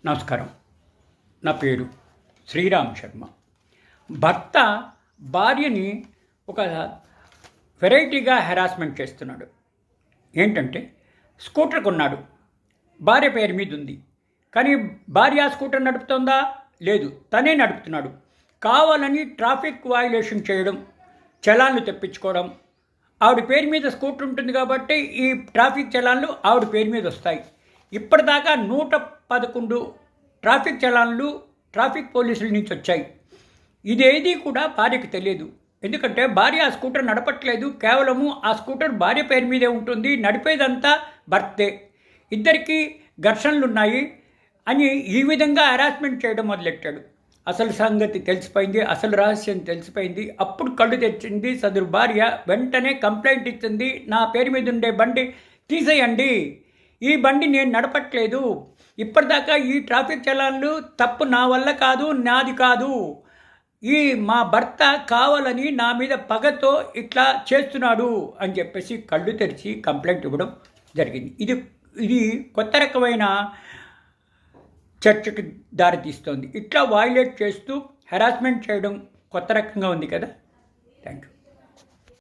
నమస్కారం. నా పేరు శ్రీరామ్ శర్మ. భర్త భార్యని ఒక వెరైటీగా హెరాస్మెంట్ చేస్తున్నాడు. ఏంటంటే స్కూటర్ కొన్నాడు, భార్య పేరు మీద ఉంది. కానీ భార్య స్కూటర్ నడుపుతుందా? లేదు, తనే నడుపుతున్నాడు. కావాలని ట్రాఫిక్ వయలేషన్ చేయడం, చలాన్లు తెప్పించుకోవడం. ఆవిడ పేరు మీద స్కూటర్ ఉంటుంది కాబట్టి ఈ ట్రాఫిక్ చలాన్లు ఆవిడ పేరు మీద వస్తాయి. ఇప్పటిదాకా 111 ట్రాఫిక్ చలాన్లు ట్రాఫిక్ పోలీసుల నుంచి వచ్చాయి. ఇదేది కూడా భార్యకి తెలియదు. ఎందుకంటే భార్య ఆ స్కూటర్ నడపట్లేదు, కేవలము ఆ స్కూటర్ భార్య పేరు మీదే ఉంటుంది, నడిపేదంతా భర్తే. ఇద్దరికీ ఘర్షణలు ఉన్నాయి అని ఈ విధంగా హెరాస్మెంట్ చేయడం మొదలెట్టాడు. అసలు సంగతి తెలిసిపోయింది, అసలు రహస్యం తెలిసిపోయింది. అప్పుడు కళ్ళు తెచ్చింది సదరు భార్య. వెంటనే కంప్లైంట్ ఇచ్చింది, నా పేరు మీద ఉండే బండి తీసేయండి, ఈ బండి నేను నడపట్లేదు, ఇప్పటిదాకా ఈ ట్రాఫిక్ చలాన్లు తప్పు నా వల్ల కాదు, నాది కాదు, ఈ మా భర్త కావాలని నా మీద పగతో ఇట్లా చేస్తున్నాడు అని చెప్పేసి కళ్ళు తెరిచి కంప్లైంట్ ఇవ్వడం జరిగింది. ఇది కొత్త రకమైన చర్చకు దారితీస్తోంది. ఇట్లా వయలేట్ చేస్తూ హెరాస్మెంట్ చేయడం కొత్త రకంగా ఉంది కదా. Thank you.